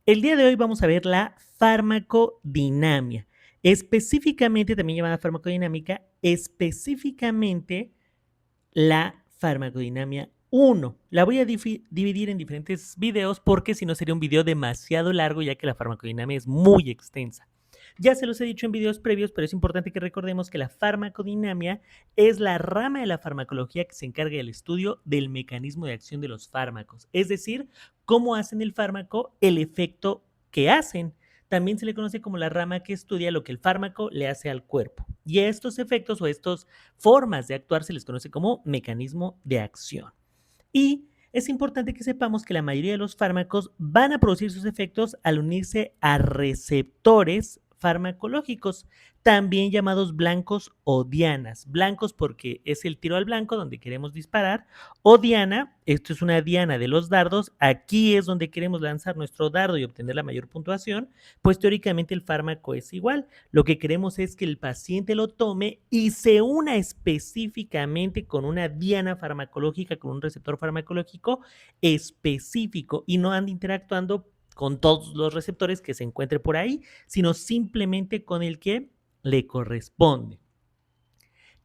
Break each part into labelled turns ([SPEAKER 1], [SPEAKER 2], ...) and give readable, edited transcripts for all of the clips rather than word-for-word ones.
[SPEAKER 1] El día de hoy vamos a ver la farmacodinamia, específicamente también llamada farmacodinámica, específicamente la farmacodinamia 1. La voy a dividir en diferentes videos porque si no sería un video demasiado largo ya que la farmacodinamia es muy extensa. Ya se los he dicho en videos previos, pero es importante que recordemos que la farmacodinamia es la rama de la farmacología que se encarga del estudio del mecanismo de acción de los fármacos, es decir, cómo hacen el fármaco el efecto que hacen. También se le conoce como la rama que estudia lo que el fármaco le hace al cuerpo. Y a estos efectos o a estas formas de actuar se les conoce como mecanismo de acción. Y es importante que sepamos que la mayoría de los fármacos van a producir sus efectos al unirse a receptores farmacológicos, también llamados blancos o dianas. Blancos porque es el tiro al blanco donde queremos disparar, o diana, esto es una diana de los dardos, aquí es donde queremos lanzar nuestro dardo y obtener la mayor puntuación, pues teóricamente el fármaco es igual. Lo que queremos es que el paciente lo tome y se una específicamente con una diana farmacológica, con un receptor farmacológico específico y no ande interactuando con todos los receptores que se encuentre por ahí, sino simplemente con el que le corresponde.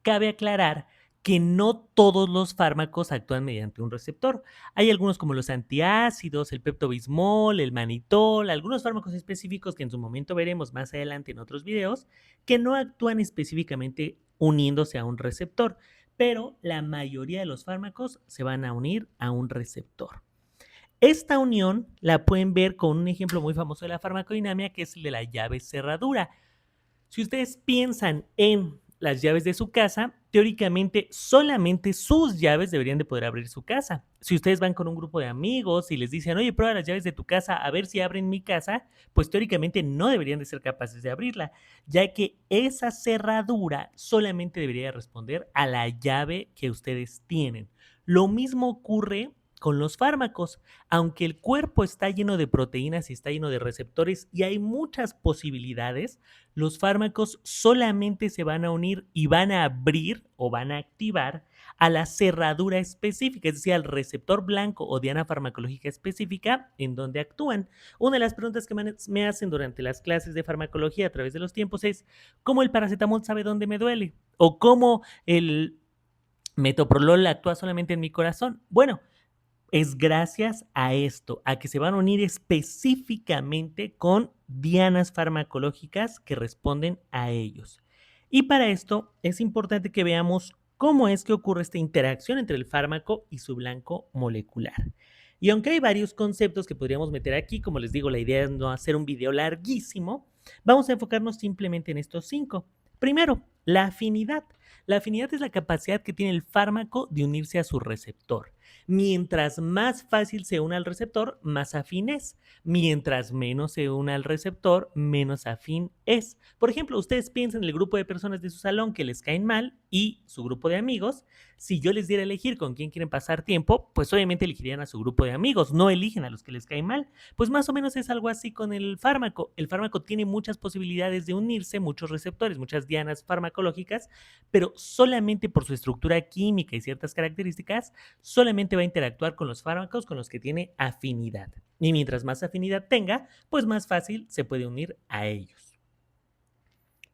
[SPEAKER 1] Cabe aclarar que no todos los fármacos actúan mediante un receptor. Hay algunos como los antiácidos, el peptobismol, el manitol, algunos fármacos específicos que en su momento veremos más adelante en otros videos, que no actúan específicamente uniéndose a un receptor, pero la mayoría de los fármacos se van a unir a un receptor. Esta unión la pueden ver con un ejemplo muy famoso de la farmacodinamia, que es el de la llave cerradura. Si ustedes piensan en las llaves de su casa, teóricamente solamente sus llaves deberían de poder abrir su casa. Si ustedes van con un grupo de amigos y les dicen, oye, prueba las llaves de tu casa a ver si abren mi casa, pues teóricamente no deberían de ser capaces de abrirla, ya que esa cerradura solamente debería responder a la llave que ustedes tienen. Lo mismo ocurre con los fármacos. Aunque el cuerpo está lleno de proteínas y está lleno de receptores y hay muchas posibilidades, los fármacos solamente se van a unir y van a abrir o van a activar a la cerradura específica, es decir, al receptor blanco o diana farmacológica específica en donde actúan. Una de las preguntas que me hacen durante las clases de farmacología a través de los tiempos es, ¿cómo el paracetamol sabe dónde me duele? ¿O cómo el metoprolol actúa solamente en mi corazón? Bueno, es gracias a esto, a que se van a unir específicamente con dianas farmacológicas que responden a ellos. Y para esto es importante que veamos cómo es que ocurre esta interacción entre el fármaco y su blanco molecular. Y aunque hay varios conceptos que podríamos meter aquí, como les digo, la idea es no hacer un video larguísimo, vamos a enfocarnos simplemente en estos 5. Primero, la afinidad. La afinidad es la capacidad que tiene el fármaco de unirse a su receptor. Mientras más fácil se una al receptor, más afín es. Mientras menos se una al receptor, menos afín es. Por ejemplo, ustedes piensan en el grupo de personas de su salón que les caen mal y su grupo de amigos. Si yo les diera a elegir con quién quieren pasar tiempo, pues obviamente elegirían a su grupo de amigos, no eligen a los que les caen mal. Pues más o menos es algo así con el fármaco. El fármaco tiene muchas posibilidades de unirse, muchos receptores, muchas dianas farmacológicas, pero solamente por su estructura química y ciertas características, solamente va a interactuar con los fármacos con los que tiene afinidad. Y mientras más afinidad tenga, pues más fácil se puede unir a ellos.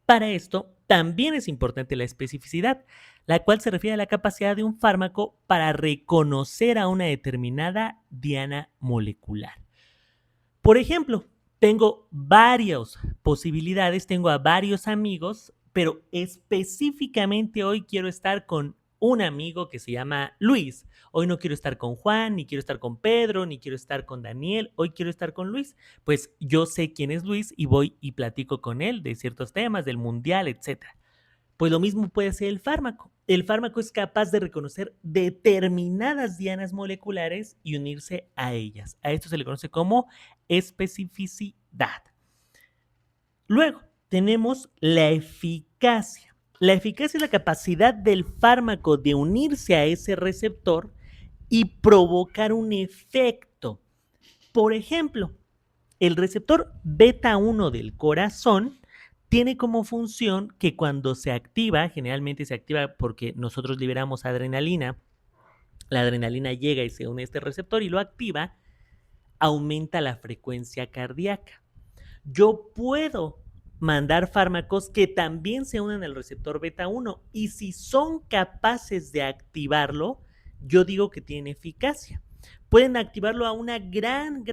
[SPEAKER 1] Para esto, también es importante la especificidad, la cual se refiere a la capacidad de un fármaco para reconocer a una determinada diana molecular. Por ejemplo, tengo varias posibilidades, tengo a varios amigos, pero específicamente hoy quiero estar con un amigo que se llama Luis. Hoy no quiero estar con Juan, ni quiero estar con Pedro, ni quiero estar con Daniel. Hoy quiero estar con Luis. Pues yo sé quién es Luis y voy y platico con él de ciertos temas, del mundial, etcétera. Pues lo mismo puede ser el fármaco. El fármaco es capaz de reconocer determinadas dianas moleculares y unirse a ellas. A esto se le conoce como especificidad. Luego, tenemos la eficacia. La eficacia es la capacidad del fármaco de unirse a ese receptor y provocar un efecto. Por ejemplo, el receptor beta 1 del corazón tiene como función que cuando se activa, generalmente se activa porque nosotros liberamos adrenalina, la adrenalina llega y se une a este receptor y lo activa, aumenta la frecuencia cardíaca. Yo puedo mandar fármacos que también se unen al receptor beta 1 y si son capaces de activarlo, yo digo que tienen eficacia. Pueden activarlo a una gran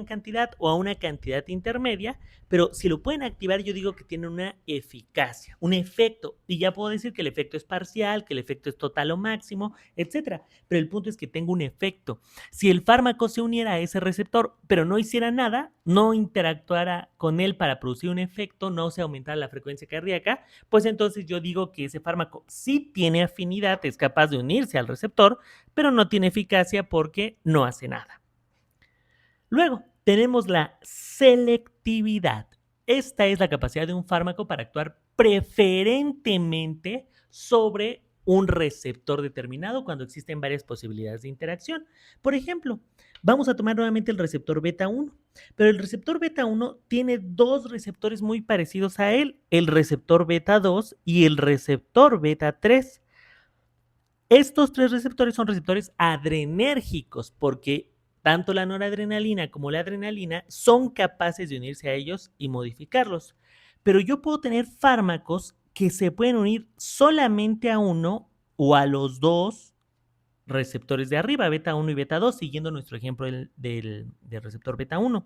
[SPEAKER 1] cantidad o a una cantidad intermedia, pero si lo pueden activar, yo digo que tiene una eficacia, un efecto, y ya puedo decir que el efecto es parcial, que el efecto es total o máximo, etcétera. Pero el punto es que tengo un efecto. Si el fármaco se uniera a ese receptor, pero no hiciera nada, no interactuara con él para producir un efecto, no se aumentara la frecuencia cardíaca, pues entonces yo digo que ese fármaco sí tiene afinidad, es capaz de unirse al receptor, pero no tiene eficacia porque no hace nada. Luego, tenemos la selectividad. Esta es la capacidad de un fármaco para actuar preferentemente sobre un receptor determinado cuando existen varias posibilidades de interacción. Por ejemplo, vamos a tomar nuevamente el receptor beta 1, pero el receptor beta 1 tiene dos receptores muy parecidos a él, el receptor beta 2 y el receptor beta 3. Estos tres receptores son receptores adrenérgicos porque tanto la noradrenalina como la adrenalina son capaces de unirse a ellos y modificarlos. Pero yo puedo tener fármacos que se pueden unir solamente a uno o a los dos receptores de arriba, beta 1 y beta 2, siguiendo nuestro ejemplo del receptor beta 1.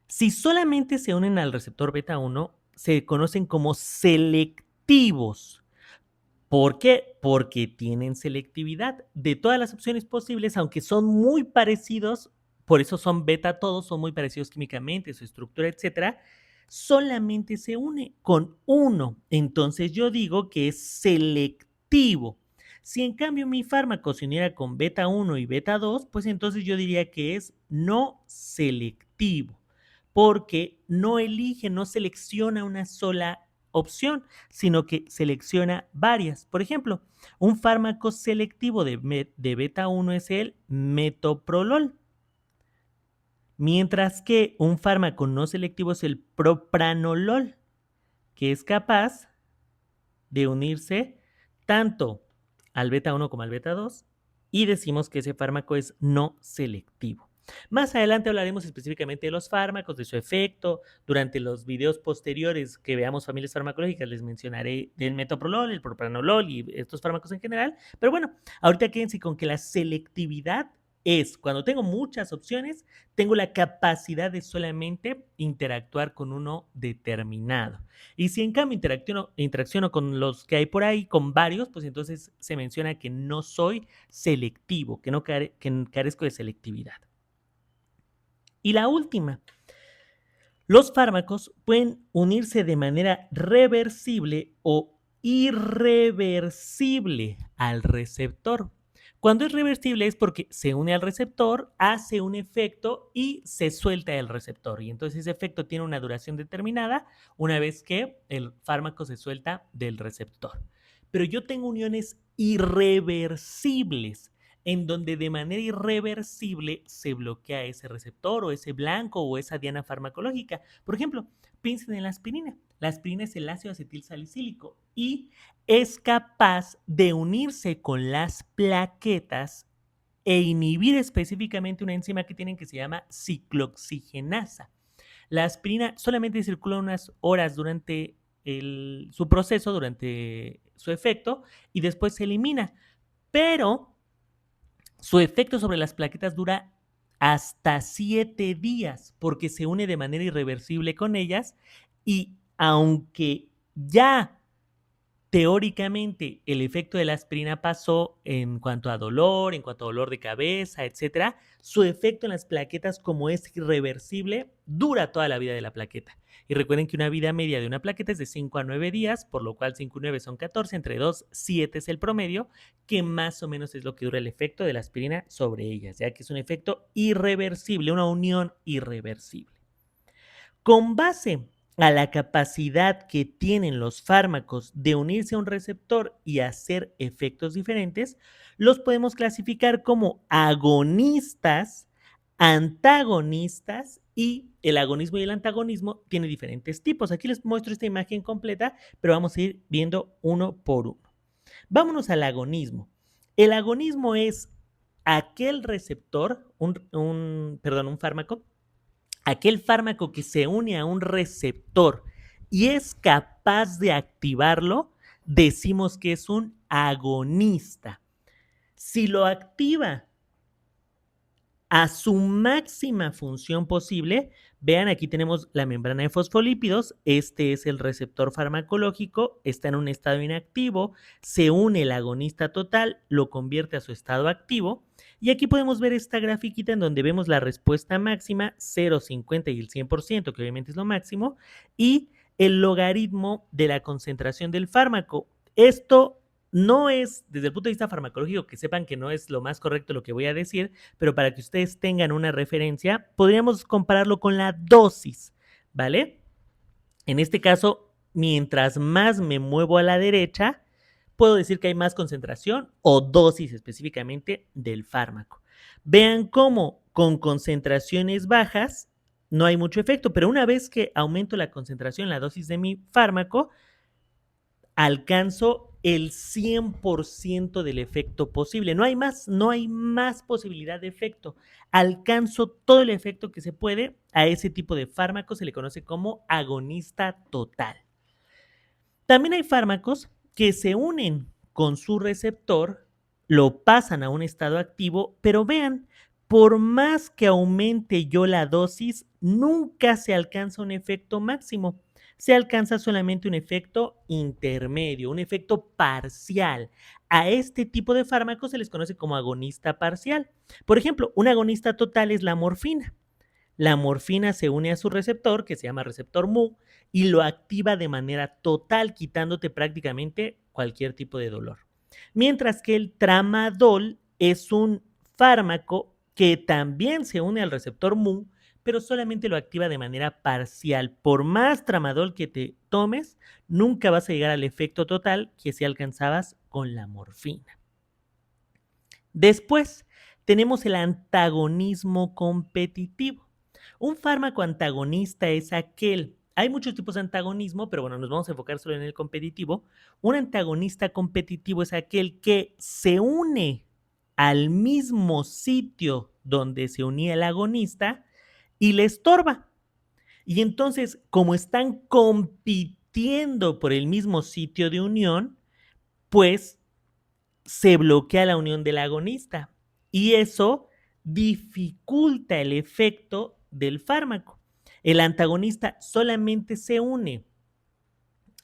[SPEAKER 1] Si solamente se unen al receptor beta 1, se conocen como selectivos. ¿Por qué? Porque tienen selectividad. De todas las opciones posibles, aunque son muy parecidos, por eso son beta todos, son muy parecidos químicamente, su estructura, etcétera, solamente se une con uno. Entonces yo digo que es selectivo. Si en cambio mi fármaco se uniera con beta 1 y beta 2, pues entonces yo diría que es no selectivo, porque no elige, no selecciona una sola opción, sino que selecciona varias. Por ejemplo, un fármaco selectivo de beta 1 es el metoprolol, mientras que un fármaco no selectivo es el propranolol, que es capaz de unirse tanto al beta 1 como al beta 2 y decimos que ese fármaco es no selectivo. Más adelante hablaremos específicamente de los fármacos, de su efecto. Durante los videos posteriores que veamos familias farmacológicas les mencionaré el metoprolol, el propranolol y estos fármacos en general. Pero bueno, ahorita quédense con que la selectividad es cuando tengo muchas opciones, tengo la capacidad de solamente interactuar con uno determinado. Y si en cambio interacciono con los que hay por ahí, con varios, pues entonces se menciona que no soy selectivo, que carezco de selectividad. Y la última, los fármacos pueden unirse de manera reversible o irreversible al receptor. Cuando es reversible es porque se une al receptor, hace un efecto y se suelta el receptor. Y entonces ese efecto tiene una duración determinada una vez que el fármaco se suelta del receptor. Pero yo tengo uniones irreversibles en donde de manera irreversible se bloquea ese receptor o ese blanco o esa diana farmacológica. Por ejemplo, piensen en la aspirina. La aspirina es el ácido acetilsalicílico y es capaz de unirse con las plaquetas e inhibir específicamente una enzima que tienen que se llama ciclooxigenasa. La aspirina solamente circula unas horas durante su proceso, durante su efecto, y después se elimina. Pero su efecto sobre las plaquetas dura hasta 7 días porque se une de manera irreversible con ellas y aunque ya teóricamente el efecto de la aspirina pasó en cuanto a dolor de cabeza, etcétera, su efecto en las plaquetas, como es irreversible, dura toda la vida de la plaqueta. Y recuerden que una vida media de una plaqueta es de 5 a 9 días, por lo cual 5 y 9 son 14, entre 2, 7 es el promedio, que más o menos es lo que dura el efecto de la aspirina sobre ellas, ya que es un efecto irreversible, una unión irreversible. Con base a la capacidad que tienen los fármacos de unirse a un receptor y hacer efectos diferentes, los podemos clasificar como agonistas, antagonistas y el agonismo y el antagonismo tienen diferentes tipos. Aquí les muestro esta imagen completa, pero vamos a ir viendo uno por uno. Vámonos al agonismo. El agonismo es aquel receptor, un fármaco, aquel fármaco que se une a un receptor y es capaz de activarlo, decimos que es un agonista. Si lo activa a su máxima función posible, vean, aquí tenemos la membrana de fosfolípidos, este es el receptor farmacológico, está en un estado inactivo, se une el agonista total, lo convierte a su estado activo, y aquí podemos ver esta grafiquita en donde vemos la respuesta máxima, 0, 50 y el 100%, que obviamente es lo máximo, y el logaritmo de la concentración del fármaco. Esto no es, desde el punto de vista farmacológico, que sepan que no es lo más correcto lo que voy a decir, pero para que ustedes tengan una referencia, podríamos compararlo con la dosis, ¿vale? En este caso, mientras más me muevo a la derecha, puedo decir que hay más concentración o dosis específicamente del fármaco. Vean cómo con concentraciones bajas no hay mucho efecto, pero una vez que aumento la concentración, la dosis de mi fármaco, alcanzo el 100% del efecto posible. No hay más posibilidad de efecto. Alcanzo todo el efecto que se puede. A ese tipo de fármaco se le conoce como agonista total. También hay fármacos que se unen con su receptor, lo pasan a un estado activo, pero vean, por más que aumente yo la dosis, nunca se alcanza un efecto máximo. Se alcanza solamente un efecto intermedio, un efecto parcial. A este tipo de fármacos se les conoce como agonista parcial. Por ejemplo, un agonista total es la morfina. La morfina se une a su receptor, que se llama receptor Mu, y lo activa de manera total, quitándote prácticamente cualquier tipo de dolor. Mientras que el tramadol es un fármaco que también se une al receptor Mu, pero solamente lo activa de manera parcial. Por más tramadol que te tomes, nunca vas a llegar al efecto total que si alcanzabas con la morfina. Después tenemos el antagonismo competitivo. Un fármaco antagonista es aquel, hay muchos tipos de antagonismo, pero bueno, nos vamos a enfocar solo en el competitivo. Un antagonista competitivo es aquel que se une al mismo sitio donde se unía el agonista y le estorba. Y entonces, como están compitiendo por el mismo sitio de unión, pues se bloquea la unión del agonista y eso dificulta el efecto del fármaco. El antagonista solamente se une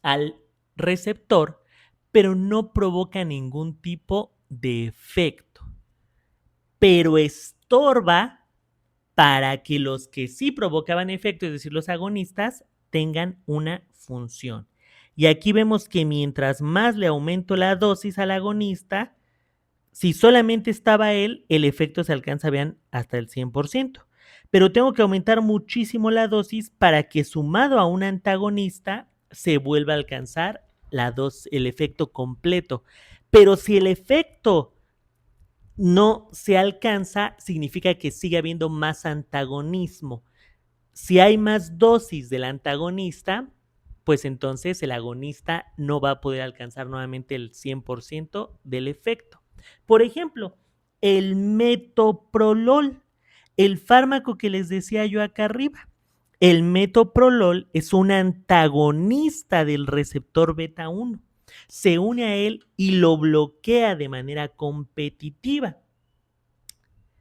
[SPEAKER 1] al receptor, pero no provoca ningún tipo de efecto, pero estorba para que los que sí provocaban efecto, es decir, los agonistas, tengan una función. Y aquí vemos que mientras más le aumento la dosis al agonista, si solamente estaba él, el efecto se alcanza, vean, hasta el 100%. Pero tengo que aumentar muchísimo la dosis para que sumado a un antagonista se vuelva a alcanzar el efecto completo. Pero si el efecto no se alcanza, significa que sigue habiendo más antagonismo. Si hay más dosis del antagonista, pues entonces el agonista no va a poder alcanzar nuevamente el 100% del efecto. Por ejemplo, el metoprolol, el fármaco que les decía yo acá arriba. El metoprolol es un antagonista del receptor beta 1. Se une a él y lo bloquea de manera competitiva.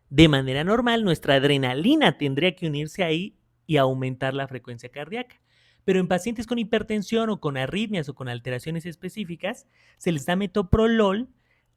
[SPEAKER 1] De manera normal, nuestra adrenalina tendría que unirse ahí y aumentar la frecuencia cardíaca. Pero en pacientes con hipertensión o con arritmias o con alteraciones específicas, se les da metoprolol,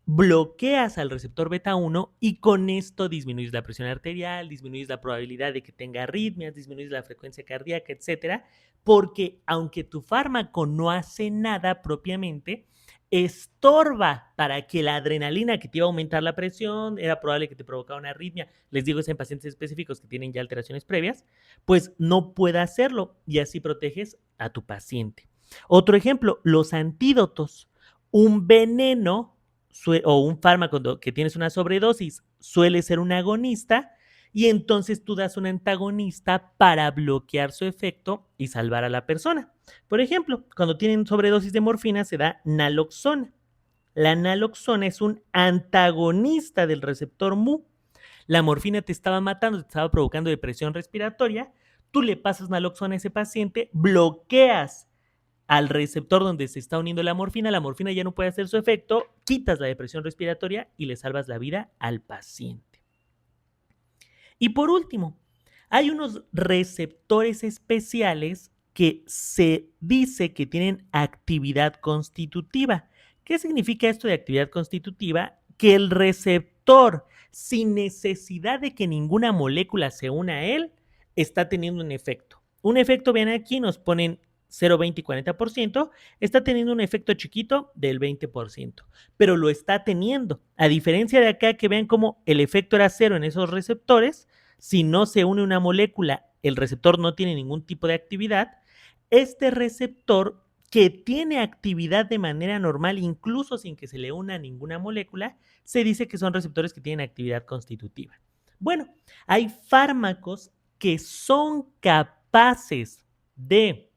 [SPEAKER 1] bloqueas al receptor beta 1 y con esto disminuyes la presión arterial, disminuyes la probabilidad de que tenga arritmias, disminuyes la frecuencia cardíaca, etcétera, porque aunque tu fármaco no hace nada propiamente, estorba para que la adrenalina que te iba a aumentar la presión, era probable que te provocara una arritmia, les digo, es en pacientes específicos que tienen ya alteraciones previas, pues no pueda hacerlo y así proteges a tu paciente. Otro ejemplo, los antídotos. Un veneno o un fármaco que tienes una sobredosis suele ser un agonista y entonces tú das un antagonista para bloquear su efecto y salvar a la persona. Por ejemplo, cuando tienen sobredosis de morfina se da naloxona. La naloxona es un antagonista del receptor mu. La morfina te estaba matando, te estaba provocando depresión respiratoria. Tú le pasas naloxona a ese paciente, bloqueas al receptor donde se está uniendo la morfina ya no puede hacer su efecto, quitas la depresión respiratoria y le salvas la vida al paciente. Y por último, hay unos receptores especiales que se dice que tienen actividad constitutiva. ¿Qué significa esto de actividad constitutiva? Que el receptor, sin necesidad de que ninguna molécula se una a él, está teniendo un efecto. Un efecto, vean aquí, nos ponen 0, 20 y 40%, está teniendo un efecto chiquito del 20%, pero lo está teniendo. A diferencia de acá, que vean cómo el efecto era cero en esos receptores, si no se une una molécula, el receptor no tiene ningún tipo de actividad. Este receptor que tiene actividad de manera normal, incluso sin que se le una ninguna molécula, se dice que son receptores que tienen actividad constitutiva. Bueno, hay fármacos que son capaces de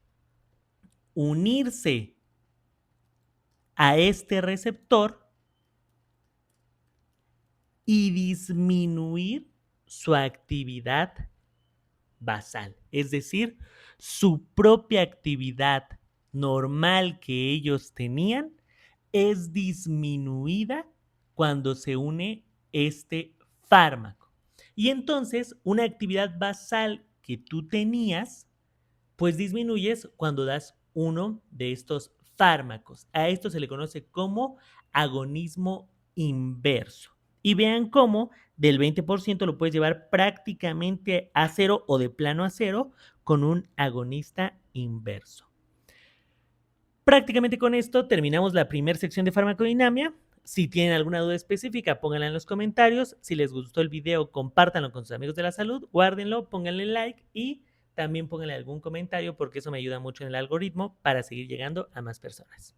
[SPEAKER 1] unirse a este receptor y disminuir su actividad basal, es decir, su propia actividad normal que ellos tenían es disminuida cuando se une este fármaco. Y entonces, una actividad basal que tú tenías, pues disminuyes cuando das uno de estos fármacos. A esto se le conoce como agonismo inverso. Y vean cómo del 20% lo puedes llevar prácticamente a cero o de plano a cero con un agonista inverso. Prácticamente con esto terminamos la primera sección de farmacodinamia. Si tienen alguna duda específica, pónganla en los comentarios. Si les gustó el video, compártanlo con sus amigos de la salud, guárdenlo, pónganle like y también pónganle algún comentario porque eso me ayuda mucho en el algoritmo para seguir llegando a más personas.